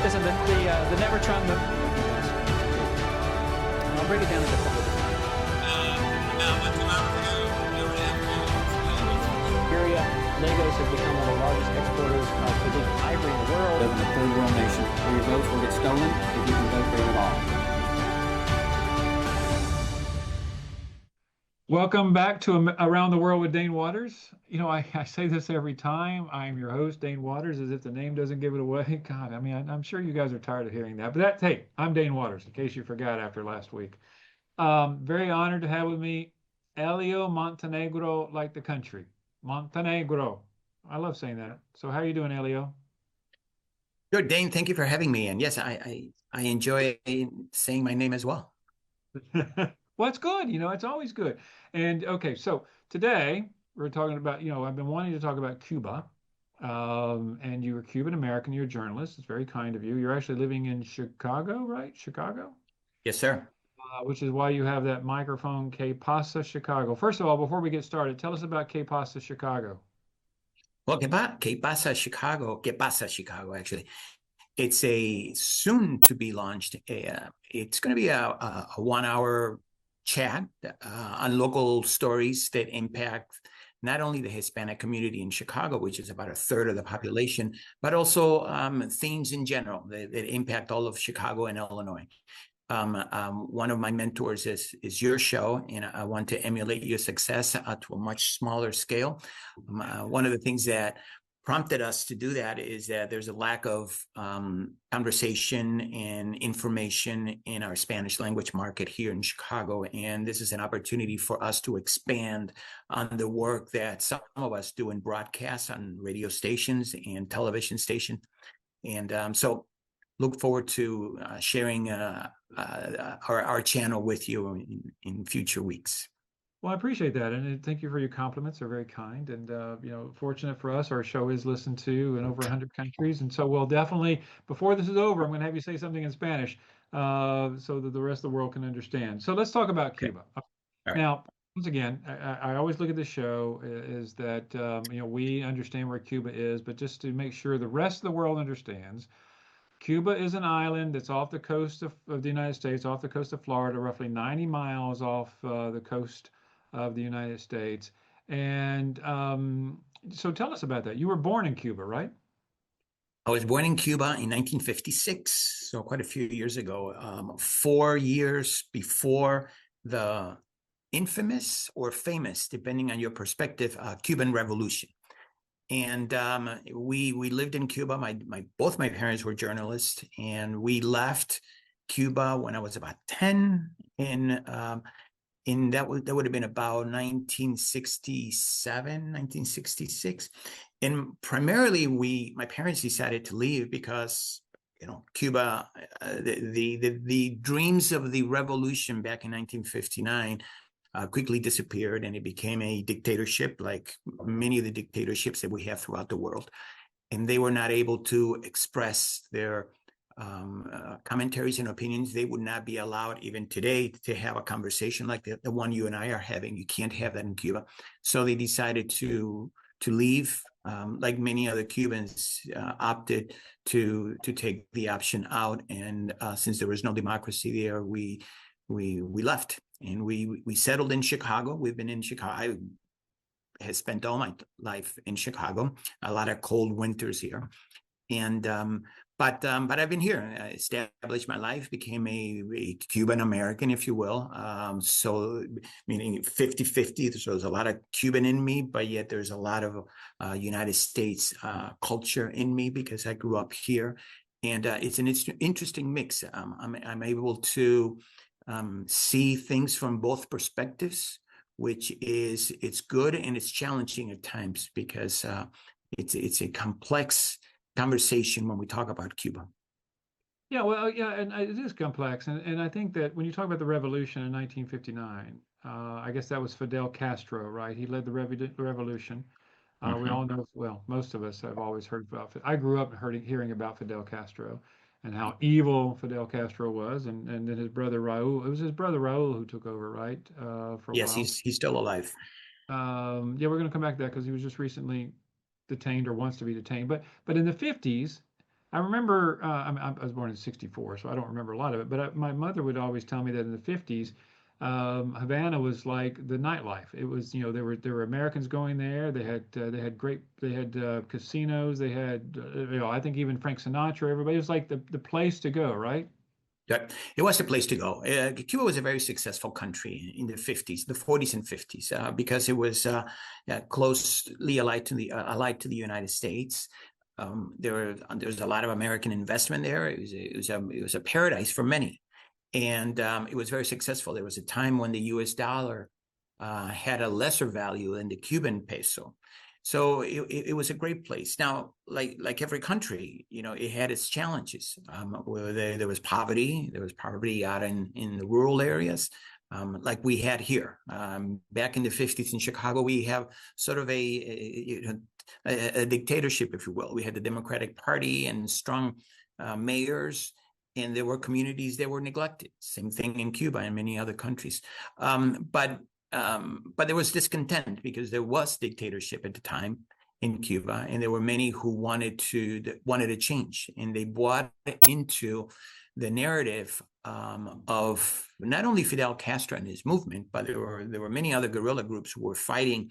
Listen, the Nevertron, I'll break it down into a couple of different area. Lagos has become one of the largest exporters of Brazilian ivory in the world. Live in a third world nation where your votes will get stolen if you can vote there at all. Welcome back to Around the World with Dane Waters. You know, I say this every time. I'm your host, Dane Waters, as if the name doesn't give it away. God, I mean, I'm sure you guys are tired of hearing that. But hey, I'm Dane Waters, in case you forgot after last week. Very honored to have with me Elio Montenegro, like the country. Montenegro. I love saying that. So how are you doing, Elio? Good, Dane. Thank you for having me. And yes, I enjoy saying my name as well. Well, it's good. You know, it's always good. And okay, so today we're talking about, I've been wanting to talk about Cuba. And you're Cuban-American, you're a journalist. It's very kind of you. You're actually living in Chicago, right? Chicago? Yes, sir. Which is why you have that microphone, Que Pasa Chicago. First of all, before we get started, tell us about Que Pasa Chicago. Well, Que Pasa Chicago, actually. It's a soon to be launched. It's going to be a 1 hour chat on local stories that impact not only the Hispanic community in Chicago, which is about a third of the population, but also themes in general that impact all of Chicago and Illinois. One of my mentors is your show, and I want to emulate your success to a much smaller scale. One of the things that prompted us to do that is that there's a lack of conversation and information in our Spanish language market here in Chicago. And this is an opportunity for us to expand on the work that some of us do in broadcasts on radio stations and television stations. And so look forward to sharing our channel with you in future weeks. Well, I appreciate that, and thank you for your compliments. They're very kind, and fortunate for us, our show is listened to in over 100 countries, and so we'll definitely, before this is over, I'm going to have you say something in Spanish, so that the rest of the world can understand. So let's talk about Cuba. Right. Now, once again, I always look at the show is that we understand where Cuba is, but just to make sure the rest of the world understands. Cuba is an island that's off the coast of the United States, off the coast of Florida, roughly 90 miles off the coast of the United States. And so tell us about that. You were born in Cuba, right? I was born in Cuba in 1956, so quite a few years ago, 4 years before the infamous or famous, depending on your perspective, Cuban Revolution. And we lived in Cuba. Both my parents were journalists, and we left Cuba when I was about 10. And that would have been about 1967, 1966. And primarily, my parents decided to leave because Cuba, the dreams of the revolution back in 1959. Quickly disappeared, and it became a dictatorship like many of the dictatorships that we have throughout the world. And they were not able to express their commentaries and opinions. They would not be allowed even today to have a conversation like the one you and I are having. You can't have that in Cuba. So they decided to leave. Like many other Cubans, opted to take the option out. And since there was no democracy there, we left. And we settled in Chicago. We've been in Chicago. I have spent all my life in Chicago. A lot of cold winters here, and but I've been here. I established my life, became a Cuban-American, if you will. So meaning 50-50. So there's a lot of Cuban in me, but yet there's a lot of United States culture in me because I grew up here, and it's an interesting mix. I'm able to see things from both perspectives, which it's good and it's challenging at times because it's a complex conversation when we talk about Cuba. Yeah, well, yeah, and it is complex, and I think that when you talk about the revolution in 1959, I guess that was Fidel Castro, right? He led the revolution. We all know, well, most of us have always heard about. I grew up hearing about Fidel Castro and how evil Fidel Castro was, and then his brother Raul. It was his brother Raul who took over, right? For a Yes, while. he's still alive. Yeah, we're going to come back to that because he was just recently detained or wants to be detained. But in the 50s, I remember, I was born in '64, so I don't remember a lot of it, but my mother would always tell me that in the '50s, Havana was like the nightlife. It was, there were Americans going there. They had casinos. They had, I think even Frank Sinatra. Everybody it was like the place to go, right? Yeah, it was the place to go. Cuba was a very successful country in the 50s, the 40s and 50s, because it was closely allied to the United States. There was a lot of American investment there. It was a paradise for many, and it was very successful. There was a time when the U.S. dollar had a lesser value than the Cuban peso. So it was a great place. Now, like every country, it had its challenges. Where there was poverty. There was poverty out in the rural areas, like we had here. Back in the 50s in Chicago, we have sort of a dictatorship, if you will. We had the Democratic Party and strong mayors, and there were communities that were neglected. Same thing in Cuba and many other countries. But there was discontent because there was dictatorship at the time in Cuba, and there were many who wanted a change, and they bought into the narrative of not only Fidel Castro and his movement, but there were many other guerrilla groups who were fighting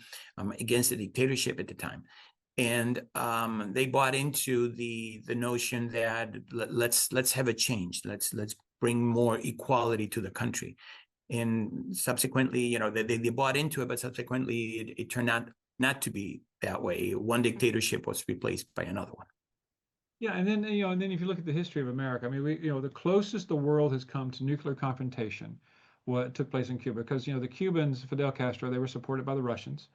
against the dictatorship at the time. And they bought into the notion that let's have a change. Let's bring more equality to the country. And subsequently, they bought into it, but subsequently it turned out not to be that way. One dictatorship was replaced by another one. Yeah, and then if you look at the history of America, I mean, the closest the world has come to nuclear confrontation, what took place in Cuba, because the Cubans, Fidel Castro, they were supported by the Russians,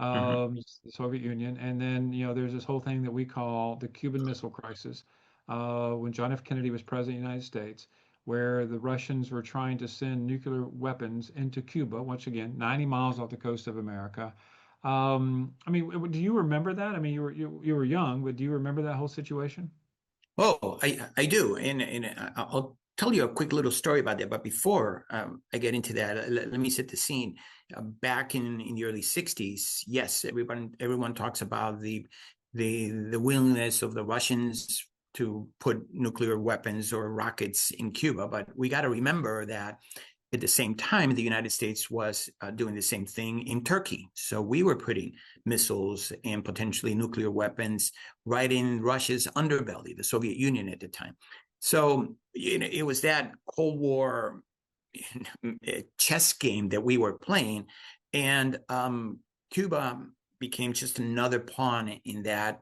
Mm-hmm. the Soviet Union, and then there's this whole thing that we call the Cuban Missile Crisis, when John F. Kennedy was president of the United States, where the Russians were trying to send nuclear weapons into Cuba, once again, 90 miles off the coast of America. I mean, do you remember that? I mean, you were young, but do you remember that whole situation? Oh, I do, and I'll tell you a quick little story about that. But before I get into that, let me set the scene. Back in the early '60s, yes, everyone talks about the willingness of the Russians to put nuclear weapons or rockets in Cuba, but we got to remember that at the same time, the United States was doing the same thing in Turkey. So we were putting missiles and potentially nuclear weapons right in Russia's underbelly, the Soviet Union at the time. So it was that Cold War chess game that we were playing. And Cuba became just another pawn in that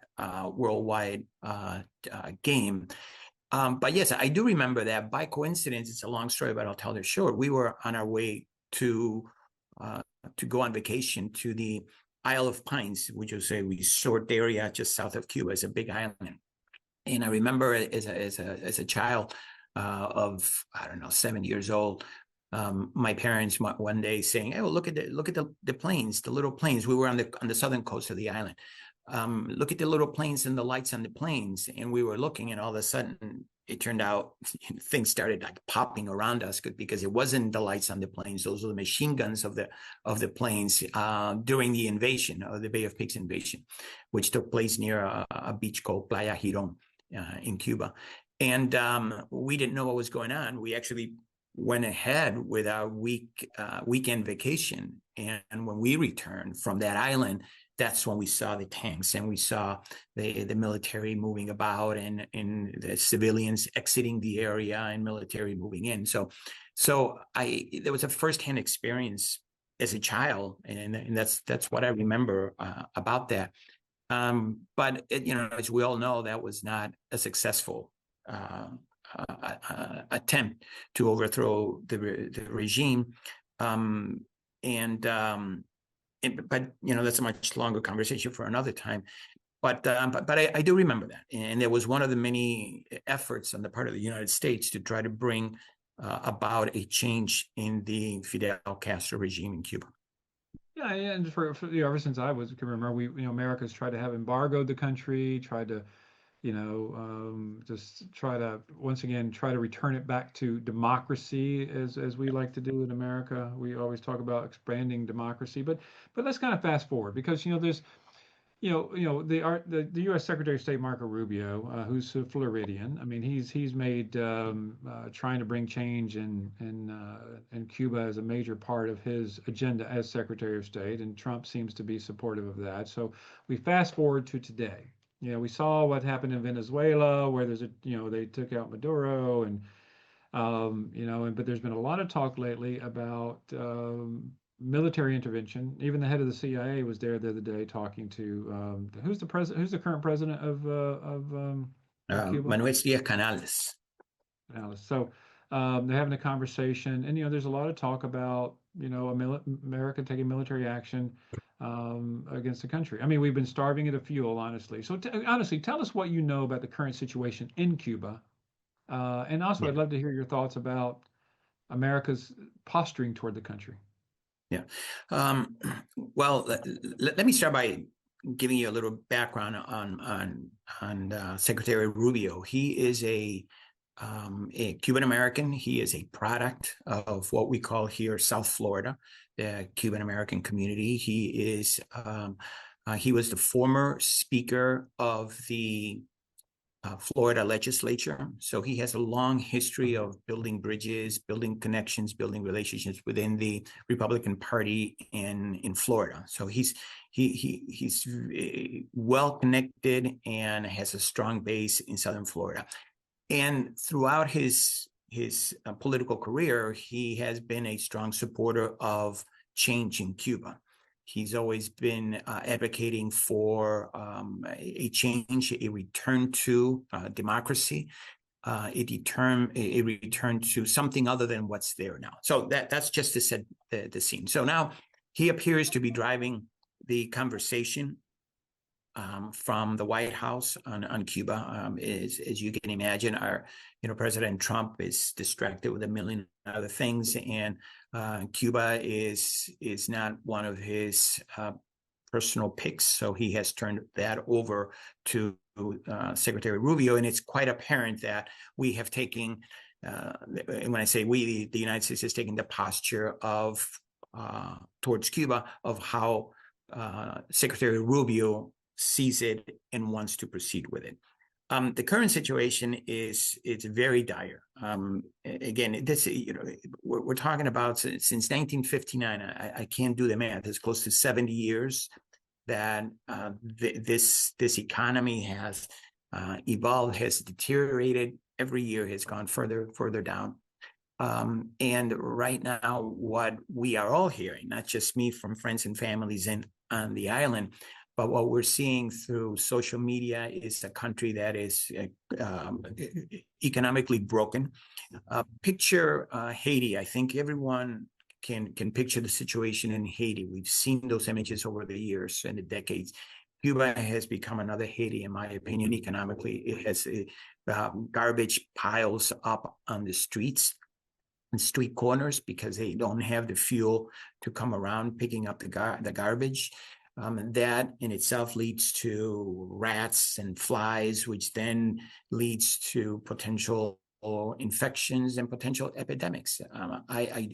worldwide game. But yes, I do remember that. By coincidence, it's a long story, but I'll tell it short. We were on our way to go on vacation to the Isle of Pines, which is a resort area just south of Cuba. It's a big island, and I remember as a child of, I don't know, 7 years old, my parents one day saying, "Oh, look at the planes, the little planes." We were on the southern coast of the island. Look at the little planes and the lights on the planes. And we were looking, and all of a sudden it turned out things started like popping around us because it wasn't the lights on the planes. Those were the machine guns of the planes during the invasion, of the Bay of Pigs invasion, which took place near a beach called Playa Girón in Cuba. And we didn't know what was going on. We actually went ahead with our weekend vacation. And when we returned from that island, that's when we saw the tanks and we saw the military moving about and the civilians exiting the area and military moving in. So there was a firsthand experience as a child, and that's what I remember about that. But as we all know, that was not a successful attempt to overthrow the regime. But that's a much longer conversation for another time. But I do remember that, and there was one of the many efforts on the part of the United States to try to bring about a change in the Fidel Castro regime in Cuba. Yeah, and for ever since can remember, America's tried to have embargoed the country, tried to just try to once again try to return it back to democracy as we like to do in America. We always talk about expanding democracy, but let's kind of fast forward because the U.S. Secretary of State Marco Rubio, who's a Floridian. I mean, he's made trying to bring change in Cuba as a major part of his agenda as Secretary of State, and Trump seems to be supportive of that. So we fast forward to today. We saw what happened in Venezuela, where they took out Maduro, and but there's been a lot of talk lately about military intervention. Even the head of the CIA was there the other day talking to who's the president? Who's the current president of Cuba? Manuel Diaz-Canales. So they're having a conversation, and there's a lot of talk about America taking military action against the country. I mean, we've been starving it of fuel, honestly. So honestly, tell us what you know about the current situation in Cuba, and also I'd love to hear your thoughts about America's posturing toward the country. Yeah. Well, let me start by giving you a little background on Secretary Rubio. He is a Cuban-American. He is a product of what we call here South Florida, the Cuban-American community. He was the former Speaker of the Florida legislature. So he has a long history of building bridges, building connections, building relationships within the Republican Party in Florida. So he's well connected and has a strong base in Southern Florida. And throughout his political career, he has been a strong supporter of change in Cuba. He's always been advocating for a change, a return to democracy, a return to something other than what's there now. So that's just to set the scene. So now he appears to be driving the conversation from the White House on Cuba. As you can imagine, President Trump is distracted with a million other things, and Cuba is not one of his personal picks. So he has turned that over to Secretary Rubio, and it's quite apparent that we have taken, and when I say we, the United States has taken the posture of towards Cuba of how Secretary Rubio sees it and wants to proceed with it. The current situation it's very dire. Again, this we're talking about since 1959. I can't do the math. It's close to 70 years that this economy has evolved, has deteriorated. Every year has gone further down. And right now, what we are all hearing, not just me, from friends and families on the island, but what we're seeing through social media is a country that is economically broken. Picture Haiti. I think everyone can picture the situation in Haiti. We've seen those images over the years and the decades. Cuba has become another Haiti, in my opinion, economically. It has garbage piles up on the streets and street corners because they don't have the fuel to come around picking up the garbage. That in itself leads to rats and flies, which then leads to potential infections and potential epidemics. I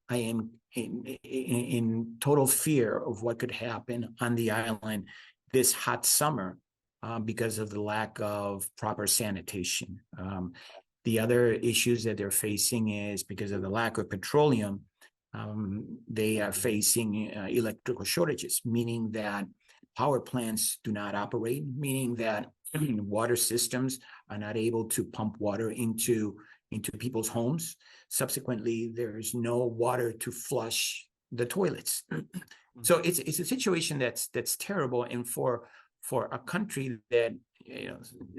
am in total fear of what could happen on the island this hot summer because of the lack of proper sanitation. The other issues that they're facing is because of the lack of petroleum. They are facing electrical shortages, meaning that power plants do not operate, meaning that water systems are not able to pump water into people's homes. Subsequently, there's no water to flush the toilets. So it's a situation that's terrible. And for a country that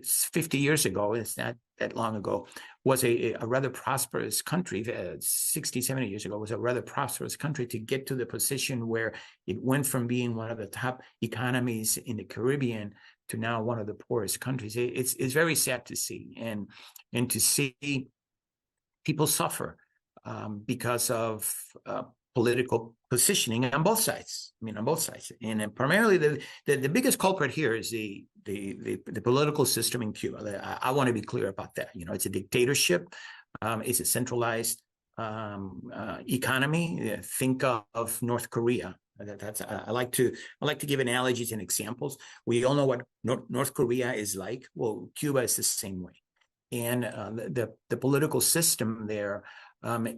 50 years ago, it's not that long ago, was a rather prosperous country, 60, 70 years ago, was a rather prosperous country, to get to the position where it went from being one of the top economies in the Caribbean to now one of the poorest countries. It's very sad to see, and to see people suffer because of political positioning on both sides. I mean, on both sides, and primarily the biggest culprit here is the political system in Cuba. I want to be clear about that. It's a dictatorship. It's a centralized economy. Think of North Korea. I like to give analogies and examples. We all know what North Korea is like. Well, Cuba is the same way, and the political system there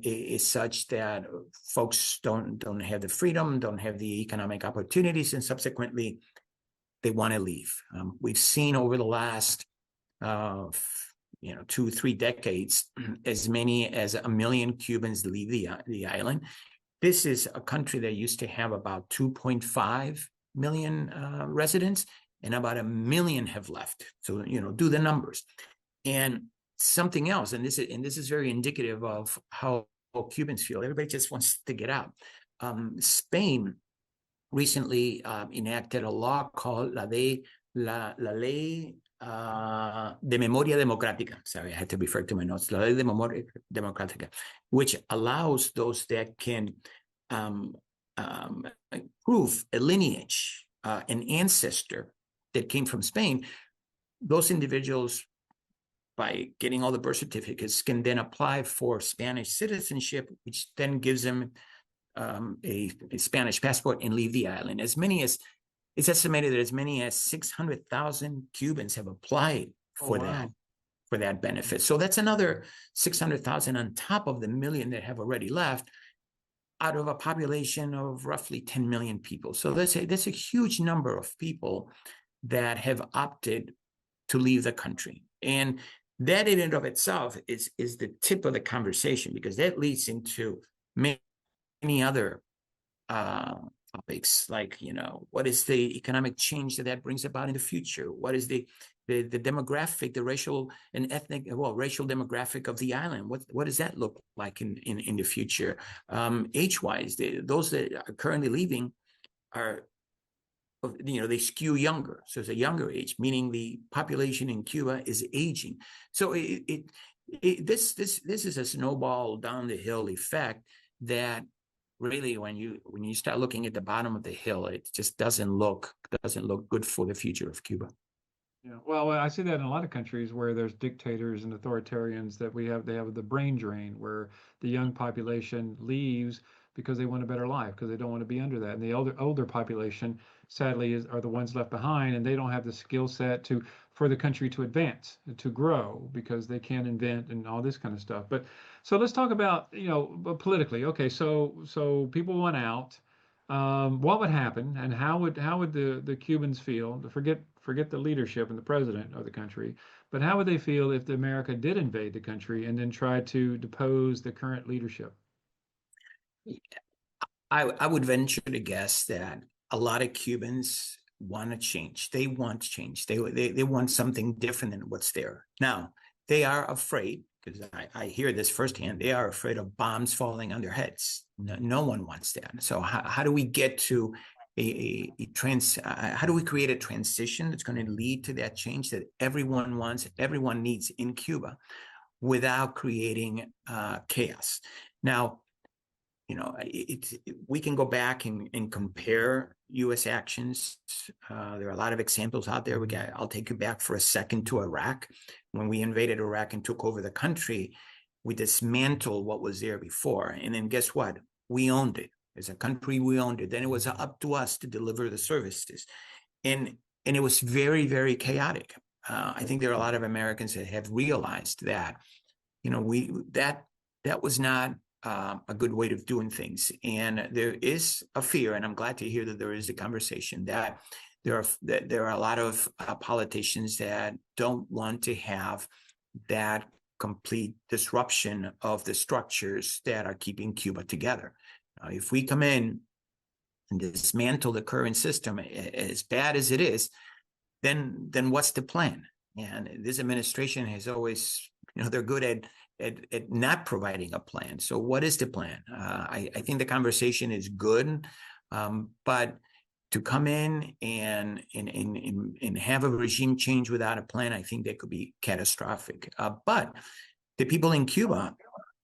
is such that folks don't have the freedom, don't have the economic opportunities, and subsequently they want to leave. We've seen over the last 2-3 decades as many as 1 million Cubans leave the island. This is a country that used to have about 2.5 million residents, and about 1 million have left. So do the numbers. And something else, and this is very indicative of how Cubans feel. Everybody just wants to get out. Spain recently enacted a law called La Ley de Memoria Democrática. Sorry, I had to refer to my notes. La Ley de Memoria Democrática, which allows those that can prove a lineage, an ancestor that came from Spain. Those individuals, by getting all the birth certificates, can then apply for Spanish citizenship, which then gives them a Spanish passport and leave the island. It's estimated that as many as 600,000 Cubans have applied for that benefit. So that's another 600,000 on top of the 1 million that have already left, out of a population of roughly 10 million people. So that's a huge number of people that have opted to leave the country. And that in and of itself is the tip of the conversation, because that leads into many other topics, like what is the economic change that brings about in the future? What is the demographic, the racial and ethnic, racial demographic of the island? What does that look like in the future? Age-wise, those that are currently leaving are, they skew younger. So it's a younger age, meaning the population in Cuba is aging. So this is a snowball down the hill effect that really, when you start looking at the bottom of the hill, it just doesn't look good for the future of Cuba. Yeah, well, I see that in a lot of countries where there's dictators and authoritarians that they have the brain drain, where the young population leaves because they want a better life, because they don't want to be under that. And the older population, sadly, are the ones left behind, and they don't have the skill set for the country to advance, to grow, because they can't invent and all this kind of stuff. But so let's talk about, politically. Okay, so people went out. What would happen, and how would the Cubans feel? Forget the leadership and the president of the country, but how would they feel if America did invade the country and then try to depose the current leadership? I would venture to guess that a lot of Cubans want to change. They want change. They want something different than what's there. Now, they are afraid, because I hear this firsthand, they are afraid of bombs falling on their heads. No one wants that. So how do we get to how do we create a transition that's going to lead to that change that everyone wants, everyone needs in Cuba, without creating chaos? Now, we can go back and compare U.S. actions. There are a lot of examples out there. I'll take you back for a second to Iraq. When we invaded Iraq and took over the country, we dismantled what was there before. And then guess what? We owned it. As a country, we owned it. Then it was up to us to deliver the services. And it was very, very chaotic. I think there are a lot of Americans that have realized that, that was not a good way of doing things. And there is a fear, and I'm glad to hear that there is a conversation, that there are a lot of politicians that don't want to have that complete disruption of the structures that are keeping Cuba together. If we come in and dismantle the current system, as bad as it is, then what's the plan? And this administration has always, they're good at not providing a plan. So what is the plan? I think the conversation is good, but to come in and have a regime change without a plan, I think that could be catastrophic. But the people in Cuba,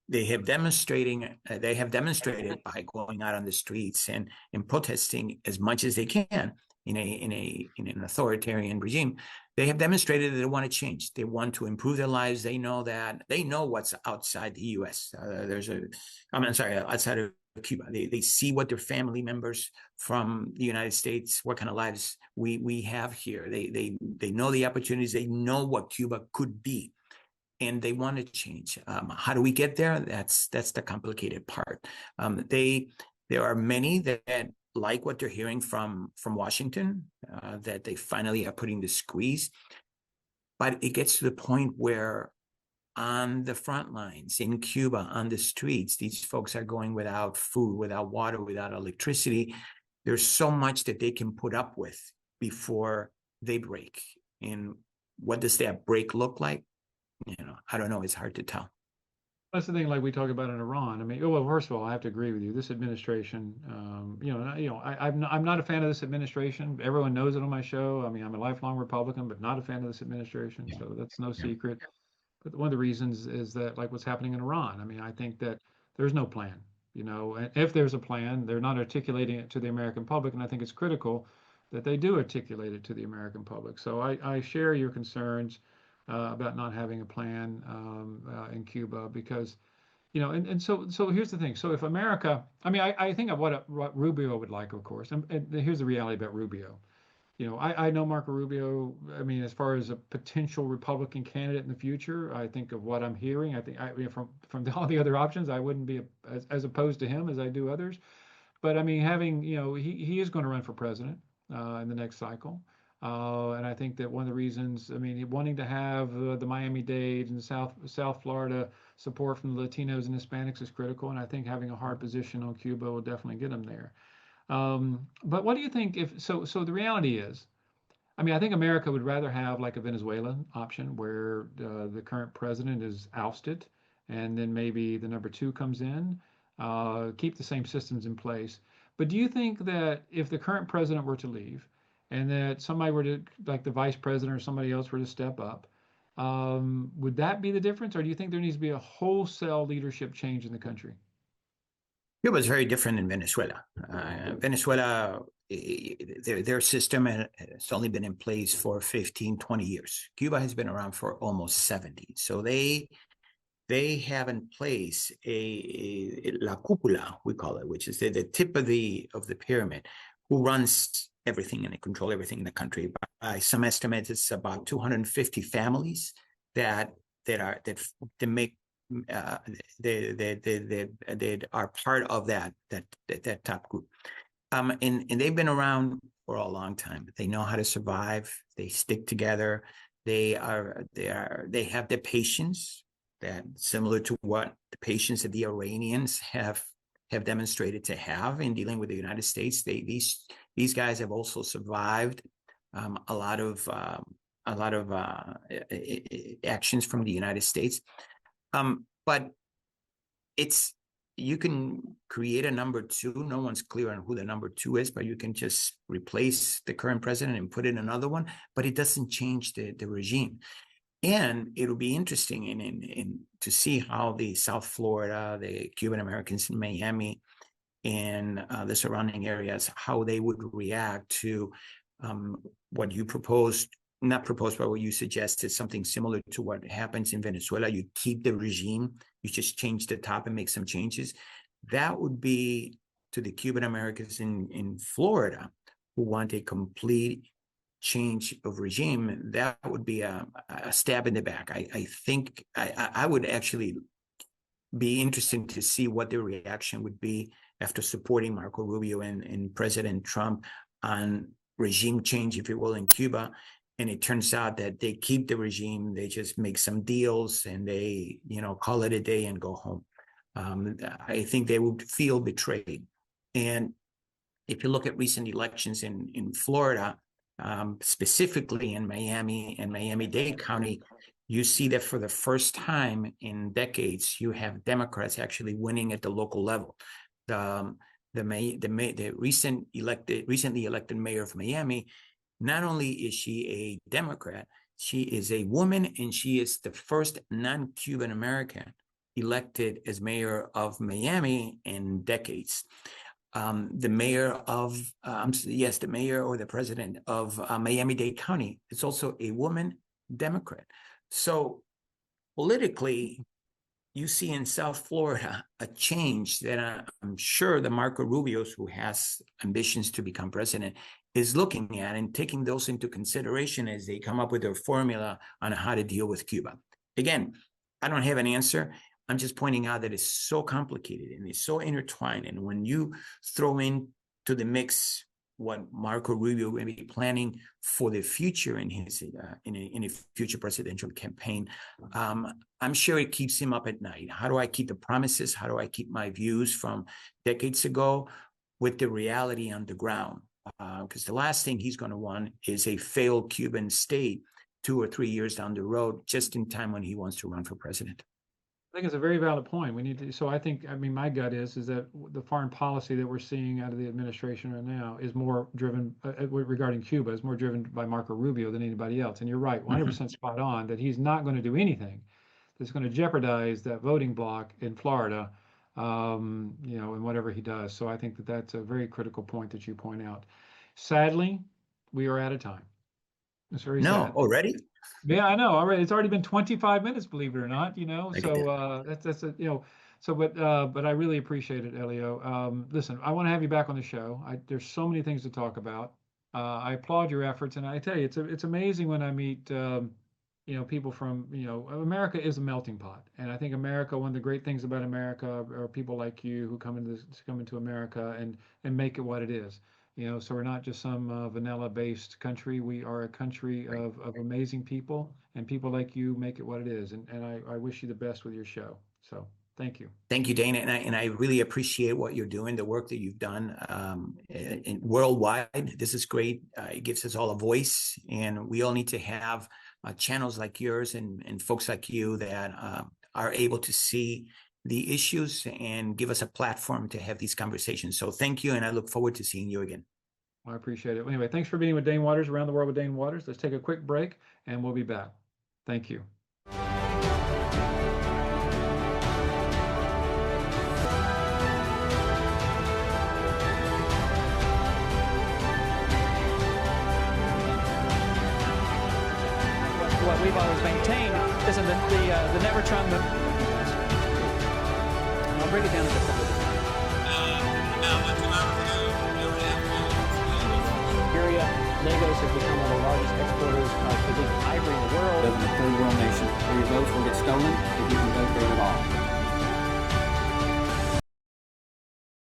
they have demonstrated by going out on the streets and protesting as much as they can in an authoritarian regime. They have demonstrated that they want to change. They want to improve their lives. They know what's outside the U.S. Outside of Cuba. They see what their family members from the United States, what kind of lives we have here. They know the opportunities. They know what Cuba could be, and they want to change. How do we get there? That's the complicated part. There are many that like what they're hearing from Washington, that they finally are putting the squeeze. But it gets to the point where on the front lines in Cuba, on the streets, these folks are going without food, without water, without electricity. There's so much that they can put up with before they break. And what does that break look like? I don't know. It's hard to tell. That's the thing, like we talk about in Iran. I mean, well, first of all, I have to agree with you. This administration, I'm not a fan of this administration. Everyone knows it on my show. I mean, I'm a lifelong Republican, but not a fan of this administration. Yeah. So that's no Yeah. secret. But one of the reasons is that, like what's happening in Iran. I mean, I think that there's no plan. And if there's a plan, they're not articulating it to the American public, and I think it's critical that they do articulate it to the American public. So I share your concerns about not having a plan in Cuba because, and so here's the thing. So if America, I mean, I think of what Rubio would like, of course, and here's the reality about Rubio. I know Marco Rubio. I mean, as far as a potential Republican candidate in the future, I think of what I'm hearing. I think from all the other options, I wouldn't be as opposed to him as I do others. But I mean, he is going to run for president in the next cycle. And I think that one of the reasons, I mean, wanting to have the Miami-Dade and South Florida support from the Latinos and Hispanics is critical. And I think having a hard position on Cuba will definitely get them there. But what do you think so the reality is, I mean, I think America would rather have like a Venezuela option where the current president is ousted and then maybe the number two comes in, keep the same systems in place. But do you think that if the current president were to leave and that somebody were to, like the vice president or somebody else were to step up, would that be the difference? Or do you think there needs to be a wholesale leadership change in the country? Cuba is very different in Venezuela. Venezuela, their system has only been in place for 15, 20 years. Cuba has been around for almost 70. So they have in place a la cúpula, we call it, which is the tip of the pyramid, who runs everything and they control everything in the country. By some estimates, it's about 250 families that make they are part of that top group, and they've been around for a long time. They know how to survive. They stick together. They have the patience that similar to what the patience that the Iranians have demonstrated to have in dealing with the United States. These guys have also survived a lot of actions from the United States. But you can create a number two. No one's clear on who the number two is, but you can just replace the current president and put in another one, but it doesn't change the regime. And it'll be interesting in to see how the South Florida, the Cuban-Americans in Miami and the surrounding areas, how they would react to what you proposed. Not proposed, but what you suggested, something similar to what happens in Venezuela. You keep the regime, you just change the top and make some changes. That would be to the Cuban Americans in Florida who want a complete change of regime. That would be a stab in the back. I think I would actually be interested to see what their reaction would be after supporting Marco Rubio and President Trump on regime change, if you will, in Cuba. And it turns out that they keep the regime, they just make some deals and they, call it a day and go home. I think they would feel betrayed. And if you look at recent elections in Florida, specifically in Miami and Miami-Dade County, you see that for the first time in decades, you have Democrats actually winning at the local level. The recently elected mayor of Miami, not only is she a Democrat, she is a woman, and she is the first non-Cuban American elected as mayor of Miami in decades. The mayor or the president of Miami-Dade County is also a woman Democrat. So politically, you see in South Florida a change that I'm sure the Marco Rubio, who has ambitions to become president, is looking at and taking those into consideration as they come up with their formula on how to deal with Cuba. Again, I don't have an answer. I'm just pointing out that it's so complicated and it's so intertwined. And when you throw into the mix what Marco Rubio may be planning for the future in his in a future presidential campaign, I'm sure it keeps him up at night. How do I keep the promises? How do I keep my views from decades ago with the reality on the ground? Because the last thing he's going to want is a failed Cuban state 2 or 3 years down the road, just in time when he wants to run for president. I think it's a very valid point. We need to, so I think, I mean, my gut is that the foreign policy that we're seeing out of the administration right now is more driven, regarding Cuba, is more driven by Marco Rubio than anybody else. And you're right, 100% spot on, that he's not going to do anything that's going to jeopardize that voting bloc in Florida, you know, in whatever he does. So I think that that's a very critical point that you point out. Sadly, we are out of time. It's very sad. Already? Yeah, I know. Already, it's already been 25 minutes, believe it or not. You know, so that's a, you know, so but I really appreciate it, Elio. Listen, I want to have you back on the show. There's so many things to talk about. I applaud your efforts, and I tell you, it's amazing when I meet you know, people from, you know, America is a melting pot, and I think America, one of the great things about America are people like you who come into America and make it what it is. You know, so we're not just some vanilla-based country. We are a country of amazing people, and people like you make it what it is. And I wish you the best with your show. So thank you. Thank you, Dana. And I really appreciate what you're doing, the work that you've done worldwide. This is great. It gives us all a voice, and we all need to have channels like yours and folks like you that are able to see the issues and give us a platform to have these conversations. So thank you, and I look forward to seeing you again. I appreciate it. Anyway, thanks for being with Dane Waters, Around the World with Dane Waters. Let's take a quick break, and we'll be back. Thank you. What we've always maintained is the Nevertron movement. I'll break it down into a couple of different. Nigeria, Lagos has become one of the largest exporters of Pacific ivory in the world. The third world nation, where your votes will get stolen if you can vote there at all.